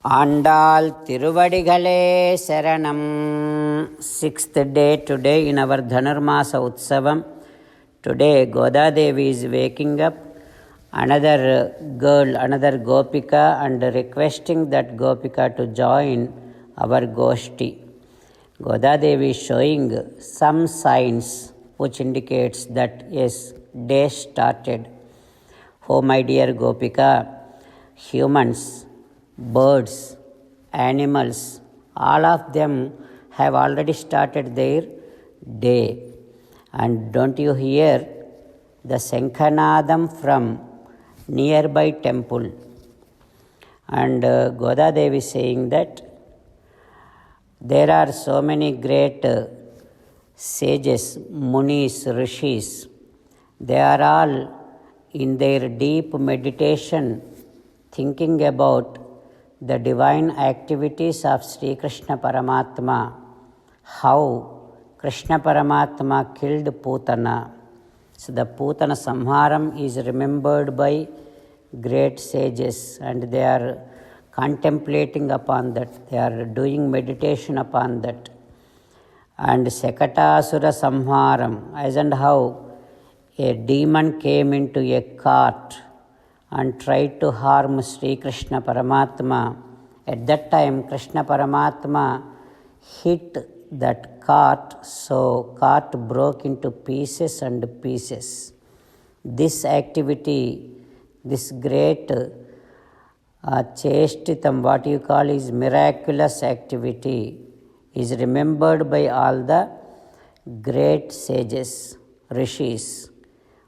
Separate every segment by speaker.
Speaker 1: Andal Tiruvadigalе Saranam. Sixth day today in our Dhanurmasa Utsavam. Today Goda Devi is waking up another girl, another Gopika, and requesting that Gopika to join our Goshti. Goda Devi is showing some signs which indicates that yes, day started. Oh my dear Gopika, humans, birds, animals, all of them have already started their day. And don't you hear the Shankhanadam from nearby temple? And Goda Devi is saying that there are so many great sages, munis, rishis. They are all in their deep meditation thinking about the divine activities of Sri Krishna Paramatma, how Krishna Paramatma killed Putana. So the Putana Samharam is remembered by great sages, and they are contemplating upon that, they are doing meditation upon that. And Sekatasura Samharam, as and how a demon came into a cart and tried to harm Sri Krishna Paramatma. At that time, Krishna Paramatma hit that cart, so cart broke into pieces and pieces. This activity, this great chestitam, what you call is miraculous activity, is remembered by all the great sages, rishis.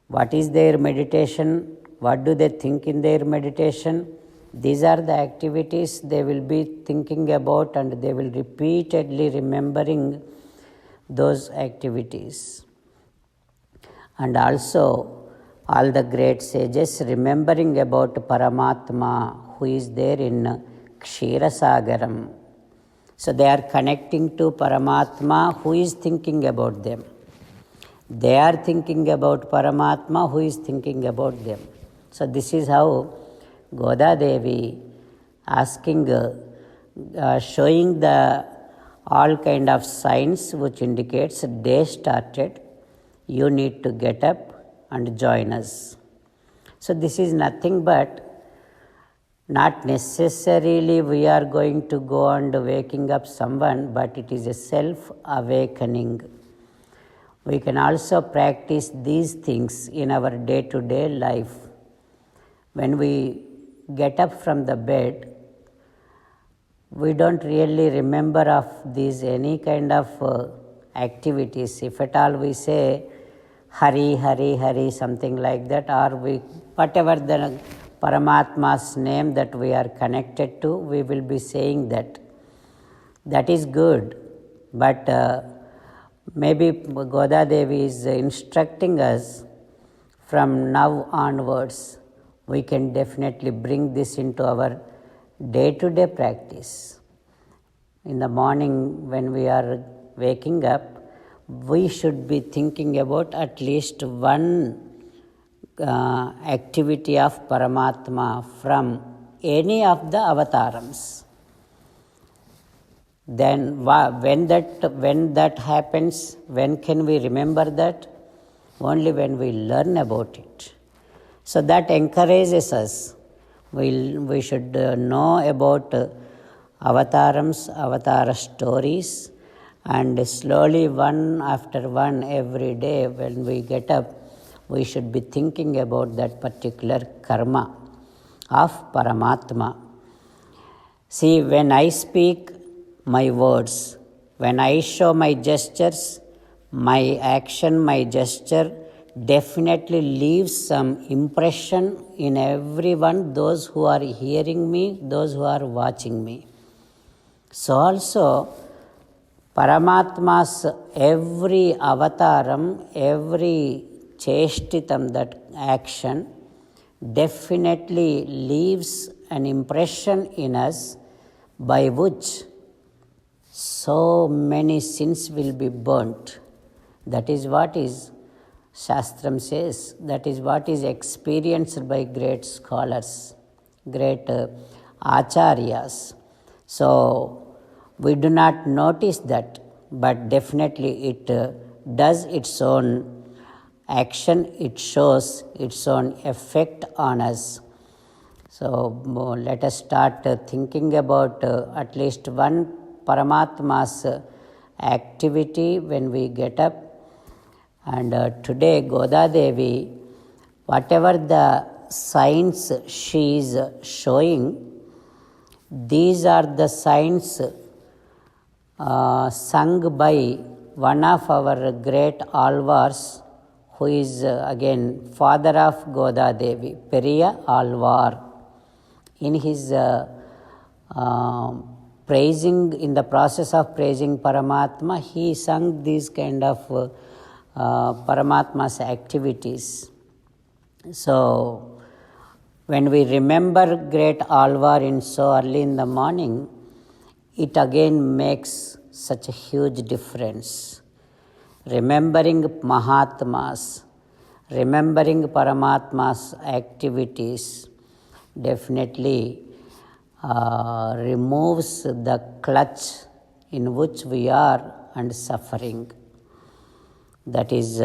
Speaker 1: What is their meditation? What do they think in their meditation? These are the activities they will be thinking about, and they will repeatedly remembering those activities. And also all the great sages remembering about Paramatma who is there in Kshirasagaram. So they are connecting to Paramatma who is thinking about them. They are thinking about Paramatma who is thinking about them. So this is how Goda Devi asking, showing the all kind of signs which indicates day started. You need to get up and join us. So this is nothing but not necessarily we are going to go and waking up someone, but it is a self-awakening. We can also practice these things in our day-to-day life. When we get up from the bed, we don't really remember of these any kind of activities. If at all we say Hari, Hari, Hari, something like that, or we whatever the Paramatma's name that we are connected to, we will be saying that. That is good, but maybe Goda Devi is instructing us from now onwards. We can definitely bring this into our day-to-day practice. In the morning when we are waking up, we should be thinking about at least one activity of Paramatma from any of the avatarams. Then when that happens, when can we remember that? Only when we learn about it. So that encourages us. We should know about avatarams, avatar stories, and slowly one after one every day when we get up, we should be thinking about that particular karma of Paramatma. See, when I speak my words, when I show my gestures, my action, my gesture definitely leaves some impression in everyone, those who are hearing me, those who are watching me. So also Paramatma's every avataram, every chestitam, that action definitely leaves an impression in us by which so many sins will be burnt. That is what is Shastram says, that is what is experienced by great scholars, great acharyas. So we do not notice that, but definitely it does its own action, it shows its own effect on us. So let us start thinking about at least one Paramatma's activity when we get up. And today Goda Devi, whatever the signs she is showing, these are the signs sung by one of our great Alvars, who is again father of Goda Devi, Periya Alvar. In his praising, in the process of praising Paramatma, he sung these kind of Paramatma's activities. So when we remember great Alvar in so early in the morning, it again makes such a huge difference. Remembering Mahatmas, remembering Paramatma's activities definitely removes the clutch in which we are and suffering. That is,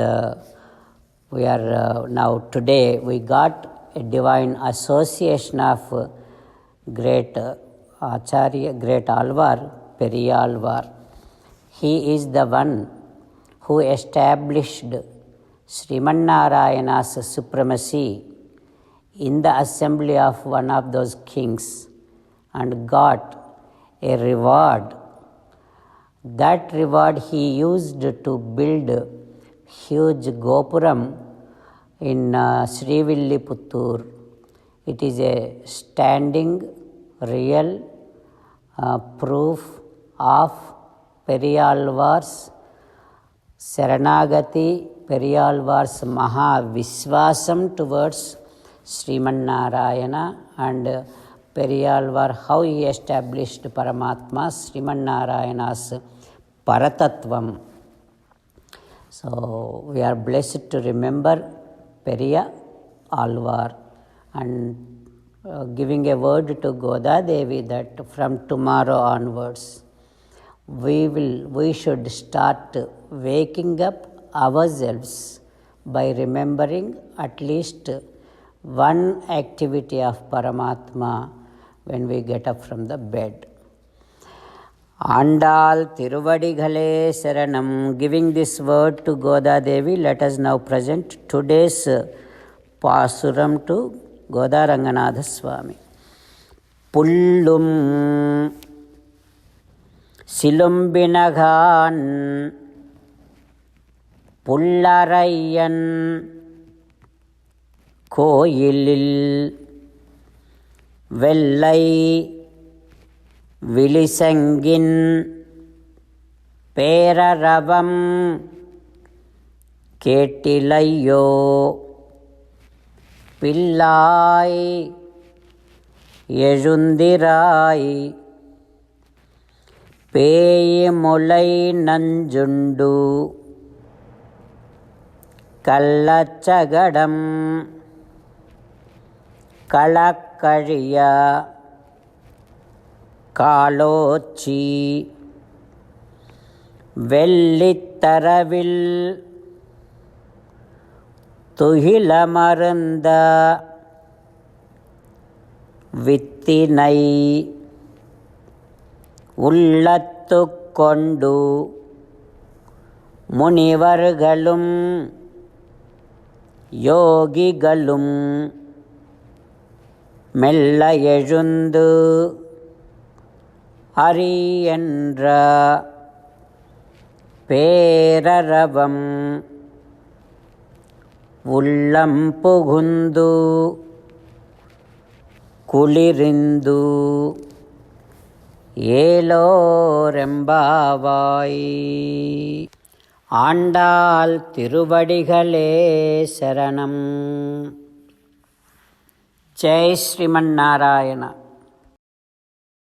Speaker 1: we are now today we got a divine association of great Acharya, great Alvar, Periya Alvar. He is the one who established Srimannarayana's supremacy in the assembly of one of those kings and got a reward. That reward he used to build huge Gopuram in Srivilliputtur. It is a standing real proof of Periyalvar's Saranagati, Periyalvar's Maha Viswasam towards Srimannarayana, and Periyalvar, how he established Paramatma, Srimannarayana's Paratatvam. So we are blessed to remember Periya Alvar and giving a word to Goda Devi that from tomorrow onwards we should start waking up ourselves by remembering at least one activity of Paramatma when we get up from the bed. Andal Tiruvadighale Saranam. Giving this word to Goda Devi, let us now present today's Pasuram to Goda Ranganatha Swami. Pullum Silumbinagan Pullarayan Koyilil Vellai Vilisangin Peraravam Ketilayo Pillai Yezundirai Peyimulai Nanjundu Kallachagadam Kalakariya Kalochi Vellitaravil Tuhilamaranda Vittinai Ullattukkondu Munivargalum Yogigalum Mella Yezundu Ariyendra Peraravam Ullam Pugundu Kulirindu Elorembavai. Andal Tiruvadighale Saranam. Jai Srimannarayana.